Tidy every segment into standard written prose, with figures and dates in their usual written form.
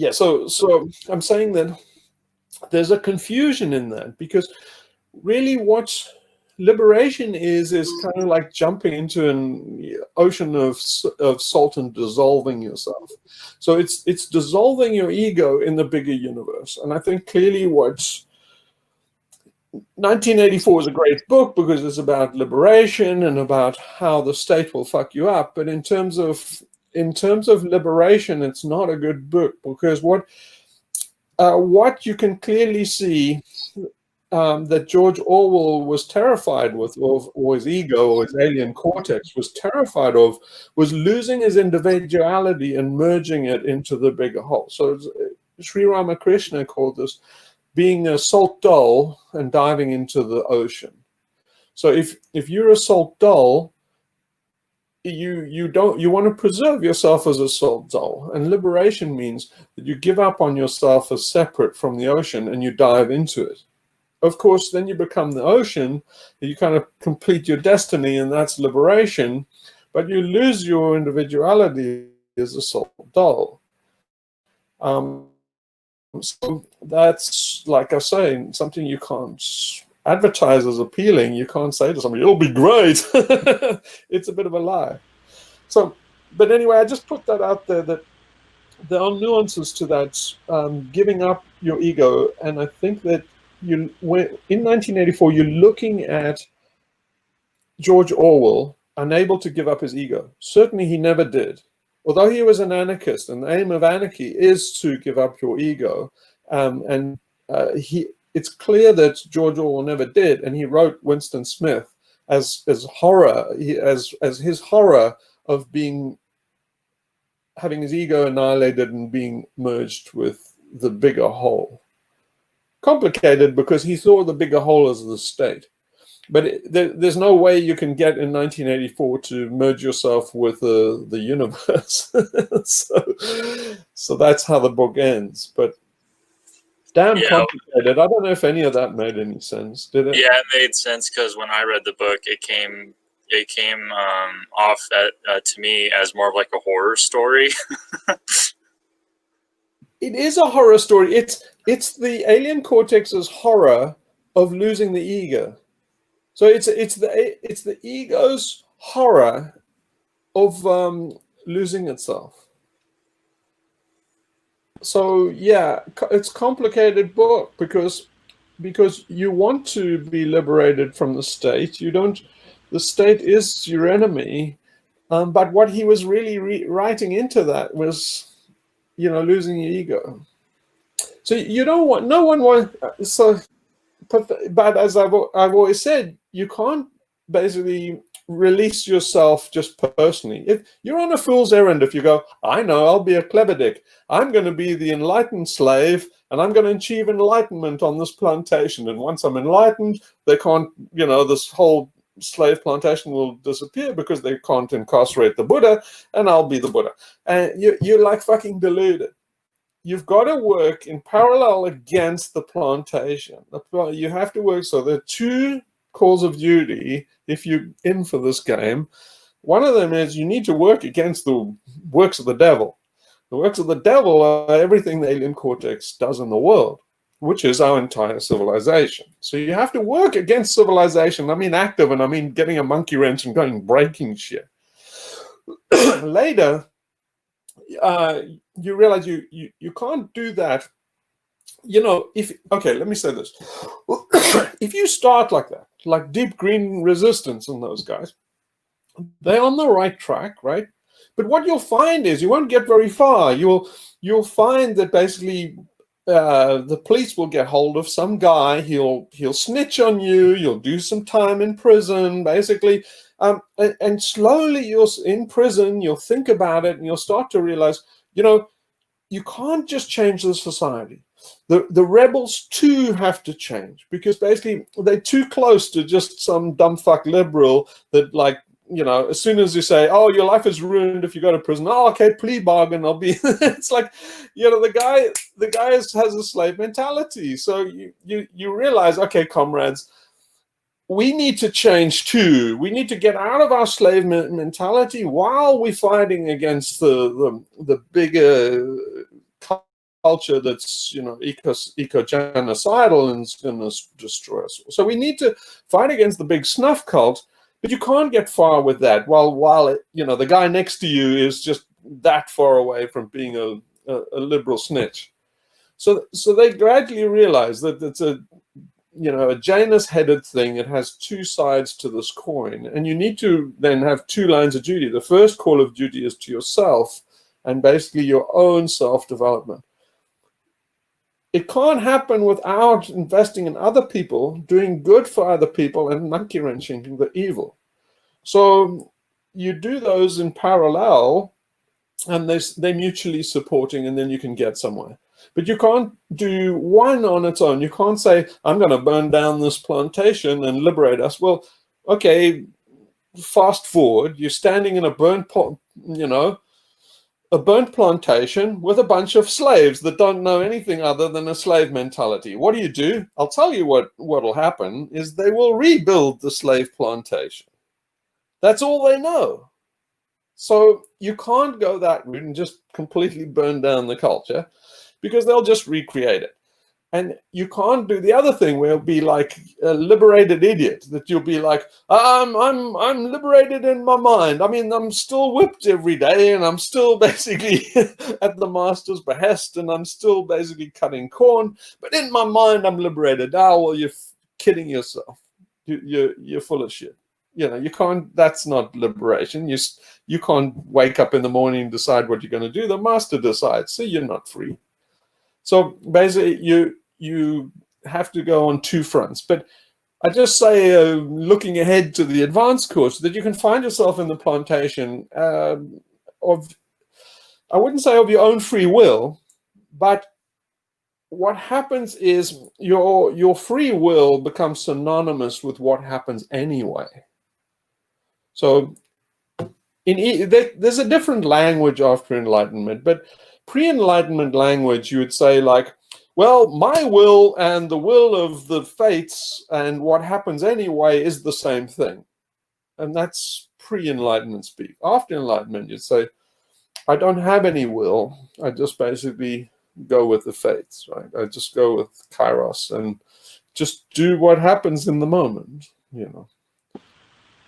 Yeah, so I'm saying that there's a confusion in that, because really what liberation is kind of like jumping into an ocean of salt and dissolving yourself. So it's dissolving your ego in the bigger universe. And I think clearly what 1984 is a great book because it's about liberation and about how the state will fuck you up. But in terms of liberation, it's not a good book, because what you can clearly see, that George Orwell was terrified with, or his ego or his alien cortex was terrified of, was losing his individuality and merging it into the bigger whole. So Sri Ramakrishna called this being a salt doll and diving into the ocean. So if you're a salt doll, you want to preserve yourself as a salt doll, and liberation means that you give up on yourself as separate from the ocean and you dive into it. Of course, then you become the ocean, you kind of complete your destiny, and that's liberation, but you lose your individuality as a salt doll. So that's, like I say, something you can't advertise as appealing. You can't say to somebody, it'll be great. It's a bit of a lie. So, but anyway, I just put that out there, that there are nuances to that, giving up your ego. And I think that in 1984, you're looking at George Orwell unable to give up his ego. Certainly he never did. Although he was an anarchist, and the aim of anarchy is to give up your ego. It's clear that George Orwell never did, and he wrote Winston Smith as horror, as his horror of having his ego annihilated and being merged with the bigger whole. Complicated, because he saw the bigger whole as the state. But there's no way you can get in 1984 to merge yourself with the universe. so that's how the book ends. But damn complicated. I don't know if any of that made any sense. Did it? Yeah, it made sense, because when I read the book, it came off to me as more of like a horror story. It is a horror story. It's the alien cortex's horror of losing the ego. So it's the ego's horror of losing itself. So yeah, it's a complicated book, because you want to be liberated from the state. The state is your enemy. But what he was really writing into that was, losing your ego. So you don't want, no one wants, but as I've always said, you can't basically release yourself just personally. If you're on a fool's errand, if you go, I know, I'll be a clever dick. I'm going to be the enlightened slave, and I'm going to achieve enlightenment on this plantation. And once I'm enlightened, they can't, this whole slave plantation will disappear because they can't incarcerate the Buddha, and I'll be the Buddha. And you're like fucking deluded. You've got to work in parallel against the plantation. You have to work. So there are two calls of duty if you're in for this game. One of them is you need to work against the works of the devil. The works of the devil are everything the alien cortex does in the world, which is our entire civilization. So you have to work against civilization. I mean active, and I mean getting a monkey wrench and going breaking shit. Later, you realize you can't do that. Let me say this. If you start like that, like Deep Green Resistance and those guys, they're on the right track, right? But what you'll find is you won't get very far. You'll find that basically the police will get hold of some guy. He'll snitch on you. You'll do some time in prison, basically. And slowly you're in prison, you'll think about it, and you'll start to realize, you can't just change the society. The rebels too have to change, because basically they're too close to just some dumb fuck liberal that, like, as soon as you say, oh, your life is ruined if you go to prison, oh, okay, plea bargain, I'll be, it's like, the guy has a slave mentality. So you realize, okay, comrades, we need to change too. We need to get out of our slave mentality while we're fighting against the bigger culture that's, eco-genocidal and is going to destroy us. So we need to fight against the big snuff cult, but you can't get far with that while the guy next to you is just that far away from being a liberal snitch. So they gradually realize that it's a Janus-headed thing. It has two sides to this coin, and you need to then have two lines of duty. The first call of duty is to yourself, and basically your own self-development. It can't happen without investing in other people, doing good for other people, and monkey wrenching the evil. So you do those in parallel, and they're mutually supporting, and then you can get somewhere. But you can't do one on its own. You can't say, I'm going to burn down this plantation and liberate us. Well, okay, fast forward, you're standing in a burnt plantation with a bunch of slaves that don't know anything other than a slave mentality. What do? I'll tell you what'll happen is they will rebuild the slave plantation. That's all they know. So you can't go that route and just completely burn down the culture, because they'll just recreate it. And you can't do the other thing where you'll be like a liberated idiot, that you'll be like, I'm liberated in my mind. I mean, I'm still whipped every day, and I'm still basically at the master's behest, and I'm still basically cutting corn, but in my mind I'm liberated. Well, you're kidding yourself. You're full of shit. You can't. That's not liberation. You can't wake up in the morning and decide what you're going to do. The master decides, so you're not free. So basically, you have to go on two fronts. But I just say, looking ahead to the advanced course, that you can find yourself in the plantation of, I wouldn't say of your own free will, but what happens is your free will becomes synonymous with what happens anyway. So there's a different language after Enlightenment, but pre-Enlightenment language, you would say like, well, my will and the will of the fates and what happens anyway is the same thing. And that's pre-Enlightenment speak. After Enlightenment, you'd say, I don't have any will. I just basically go with the fates, right? I just go with Kairos and just do what happens in the moment,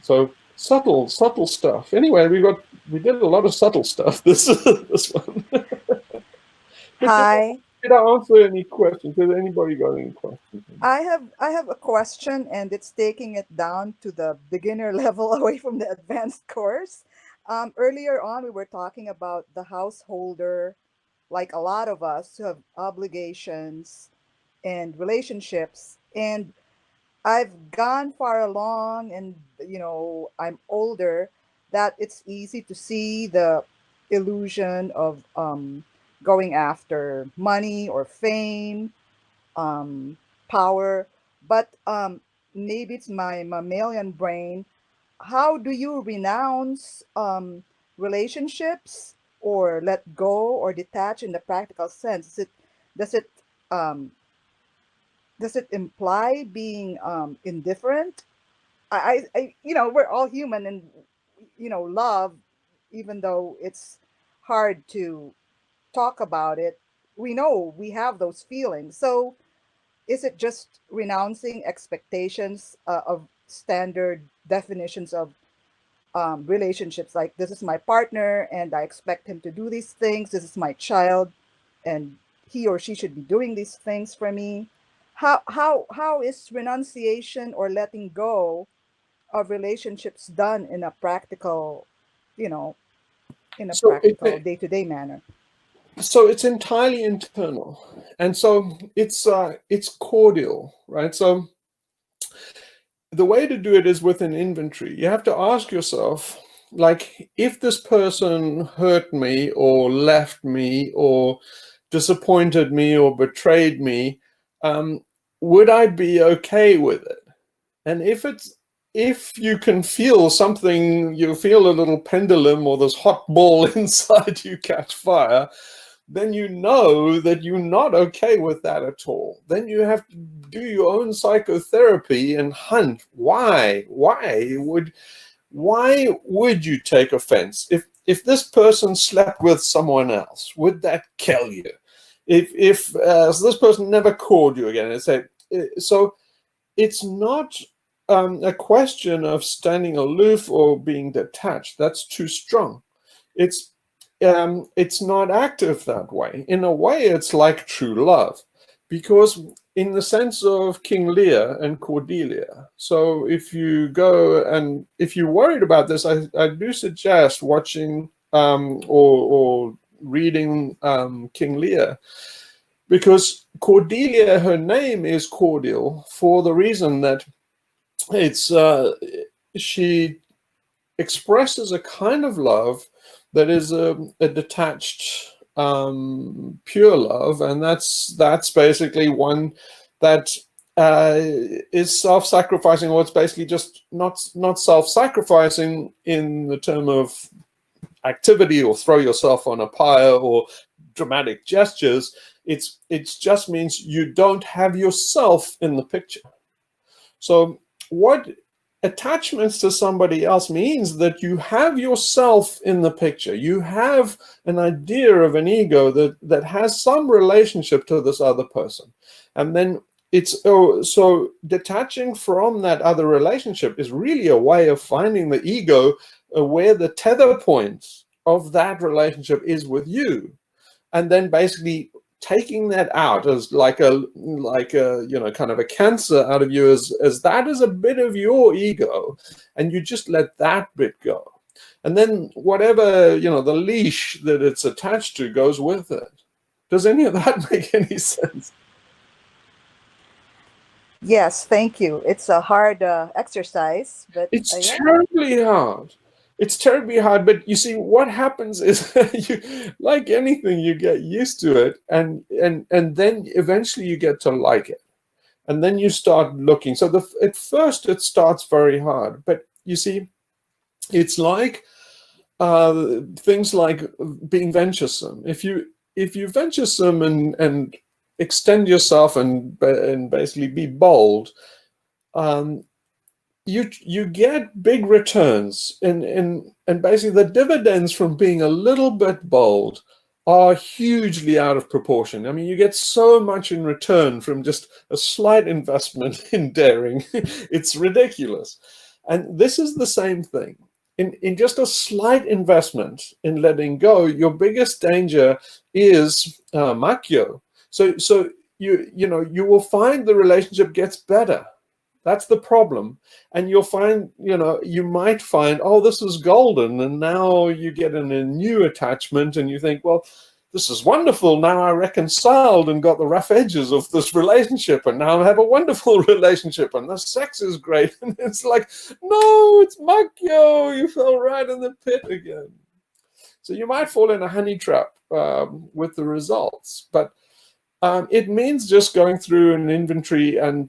So subtle stuff. Anyway, we did a lot of subtle stuff this one. Hi. Did I answer any questions? Has anybody got any questions? I have a question, and it's taking it down to the beginner level away from the advanced course. Earlier on, we were talking about the householder, like a lot of us who have obligations and relationships. And I've gone far along, and I'm older, that it's easy to see the illusion of going after money or fame, um, power. But maybe it's my mammalian brain. How do you renounce relationships, or let go or detach in the practical sense? Does it um, does it imply being indifferent? We're all human, and love, even though it's hard to talk about it, we know we have those feelings. So is it just renouncing expectations of standard definitions of relationships, like this is my partner and I expect him to do these things, this is my child and he or she should be doing these things for me? How is renunciation or letting go of relationships done in a practical, you know So day-to-day manner? it's entirely internal, and so it's cordial, right? So the way to do it is with an inventory. You have to ask yourself, like, if this person hurt me or left me or disappointed me or betrayed me, would I be okay with it? And if you can feel something, you feel a little pendulum or this hot ball inside you catch fire, then you know that you're not okay with that at all. Then you have to do your own psychotherapy and hunt. Why would you take offense? If this person slept with someone else, would that kill you? if so this person never called you again, and say, so it's not a question of standing aloof or being detached. That's too strong. It's not active that way. In a way, it's like true love, because in the sense of King Lear and Cordelia. So if you go and if you're worried about this, I do suggest watching or reading King Lear, because Cordelia, her name is cordial for the reason that it's she expresses a kind of love that is a detached, pure love, and that's basically one that is self-sacrificing, or it's basically just not self-sacrificing in the term of activity or throw yourself on a pyre or dramatic gestures. It just means you don't have yourself in the picture. So what attachments to somebody else means that you have yourself in the picture. You have an idea of an ego that has some relationship to this other person. And then so detaching from that other relationship is really a way of finding the ego where the tether point of that relationship is with you. And then basically taking that out as like a kind of a cancer out of you, as that is a bit of your ego, and you just let that bit go, and then whatever the leash that it's attached to goes with it. Does any of that make any sense? Yes, thank you. It's a hard exercise, but It's yeah. terribly hard. It's terribly hard, but you see, what happens is, like anything, you get used to it, and then eventually you get to like it, and then you start looking. So at first it starts very hard, but you see, it's like things like being venturesome. If you venturesome and extend yourself and basically be bold, um, you get big returns, and basically the dividends from being a little bit bold are hugely out of proportion. I mean, you get so much in return from just a slight investment in daring. It's ridiculous. And this is the same thing. In just a slight investment in letting go, your biggest danger is makyo. So you will find the relationship gets better. That's the problem. And you'll find, you might find, oh, this is golden. And now you get in a new attachment and you think, well, this is wonderful. Now I reconciled and got the rough edges of this relationship. And now I have a wonderful relationship and the sex is great. And it's like, no, it's Makyo. You fell right in the pit again. So you might fall in a honey trap with the results. But it means just going through an inventory and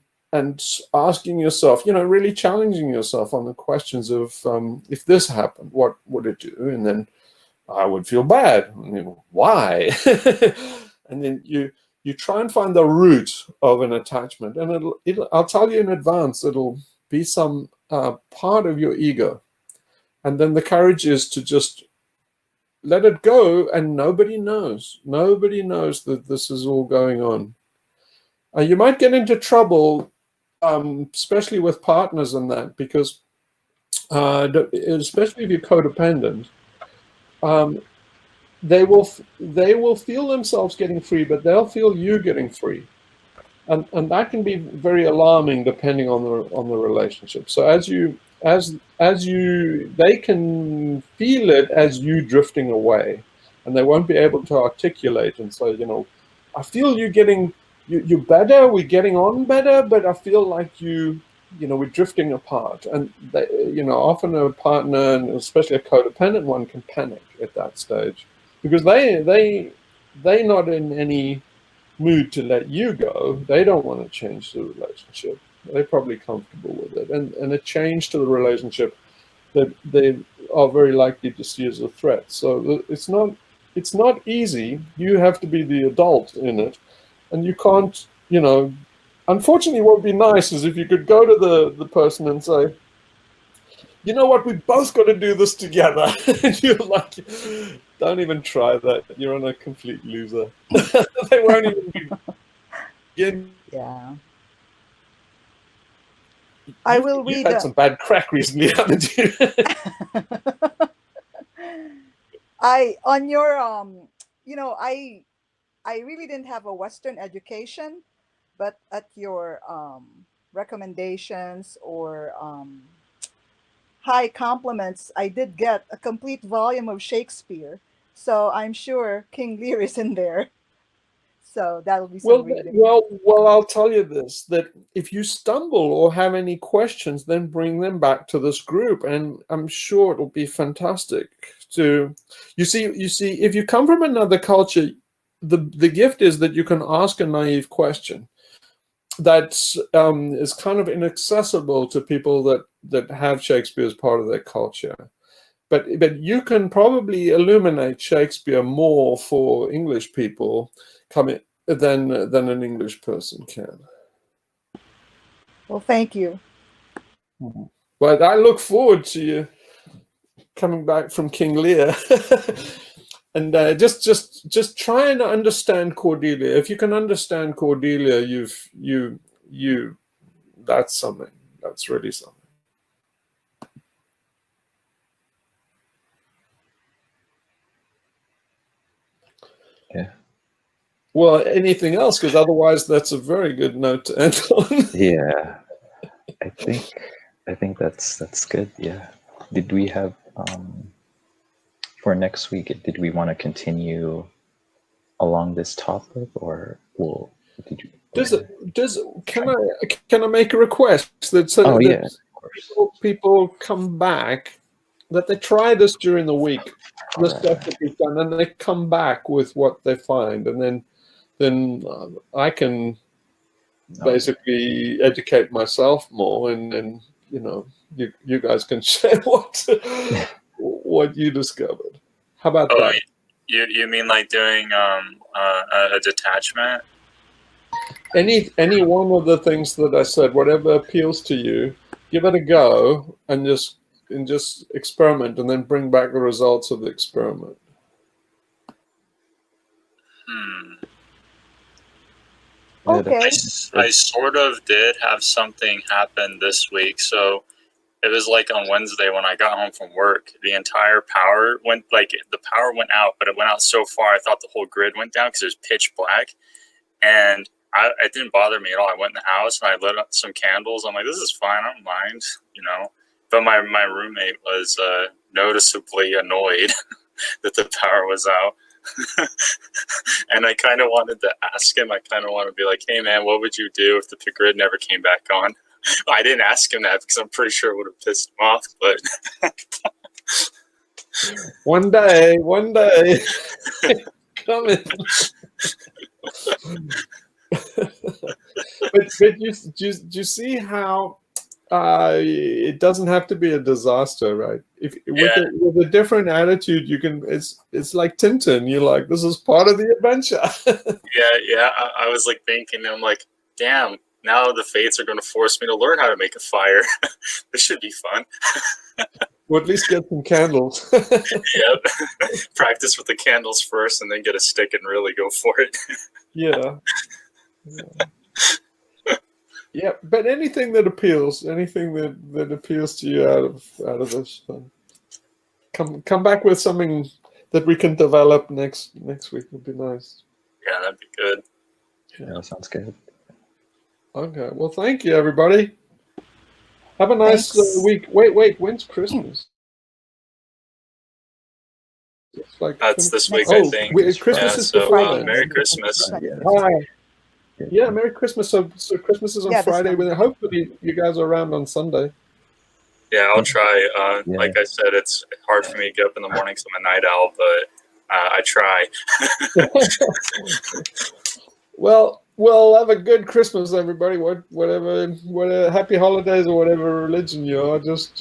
asking yourself, really challenging yourself on the questions of, if this happened, what would it do? And then I would feel bad. Why? And then you try and find the root of an attachment, and I'll tell you in advance, it'll be some part of your ego. And then the courage is to just let it go, and nobody knows. Nobody knows that this is all going on. You might get into trouble, especially with partners and that, because especially if you're codependent, they will feel themselves getting free, but they'll feel you getting free, and that can be very alarming depending on the relationship. So they can feel it as you drifting away, and they won't be able to articulate and say, I feel you getting you better, we're getting on better, but I feel like we're drifting apart. And they, often a partner, and especially a codependent one, can panic at that stage, because they're not in any mood to let you go. They don't want to change the relationship. They're probably comfortable with it, and a change to the relationship that they are very likely to see as a threat. So it's not easy. You have to be the adult in it, and you can't. Unfortunately, what would be nice is if you could go to the person and say, you know what? We both got to do this together. And you're like, don't even try that. You're on a complete loser. They won't even begin. Yeah. I will You've read. had some bad crack recently, haven't you? I on your I really didn't have a Western education, but at your recommendations or high compliments, I did get a complete volume of Shakespeare. So I'm sure King Lear is in there. So that'll be some Well, reading. I'll tell you this, that if you stumble or have any questions, then bring them back to this group, and I'm sure it'll be fantastic to, you see, if you come from another culture, the gift is that you can ask a naive question that is kind of inaccessible to people that have Shakespeare as part of their culture. But you can probably illuminate Shakespeare more for English people coming than an English person can. Well, thank you. But I look forward to you coming back from King Lear. And just try and understand Cordelia. If you can understand Cordelia, you that's something. That's really something. Yeah. Well, anything else? Because otherwise, that's a very good note to end on. Yeah. I think that's good. Yeah. Did we have for next week? Did we want to continue along this topic, or did you? Can I make a request that Oh yeah, that of course. people come back, that they try this during the week, the Alright. stuff that we've done, and they come back with what they find, and then I can basically educate myself more, and you guys can share what you discovered. How about that? You mean like doing a detachment? Any one of the things that I said, whatever appeals to you, give it a go and just experiment, and then bring back the results of the experiment. Okay. I sort of did have something happen this week. So it was like on Wednesday when I got home from work, the entire power went, like the power went out, but it went out so far I thought the whole grid went down because it was pitch black. And it didn't bother me at all. I went in the house and I lit up some candles. I'm like, this is fine. I don't mind, But my roommate was noticeably annoyed that the power was out. And I kind of wanted to ask him. I kind of want to be like, hey, man, what would you do if the grid never came back on? I didn't ask him that because I'm pretty sure it would have pissed him off. But One day, coming. But you see how it doesn't have to be a disaster, right? With a different attitude, you can. It's like Tintin. You're like, this is part of the adventure. yeah. I was like thinking, I'm like, damn. Now the fates are going to force me to learn how to make a fire. This should be fun. Or at least get some candles. Yep. Practice with the candles first, and then get a stick and really go for it. Yeah. Yeah, but anything that appeals to you out of this, come back with something that we can develop next week would be nice. Yeah, that'd be good. Yeah, that sounds good. Okay, well, thank you, everybody. Have a nice week. Wait, when's Christmas? It's like That's this week, I think. Christmas is so before then. Merry Christmas. Hi. Yeah, Merry Christmas. So Christmas is on Friday. December. Hopefully you guys are around on Sunday. Yeah, I'll try. Like I said, it's hard for me to get up in the morning because I'm a night owl, but I try. Well, have a good Christmas, everybody. Whatever, happy holidays or whatever religion you are. Just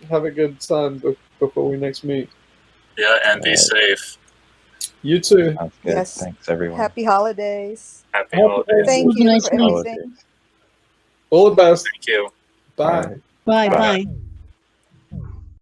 have a good time before we next meet. Yeah, and be safe. You too. Sounds good. Yes. Thanks, everyone. Happy holidays. Happy holidays. Thank you Nice for meeting. everything. All the best. Thank you. Bye. Bye. Bye. Bye.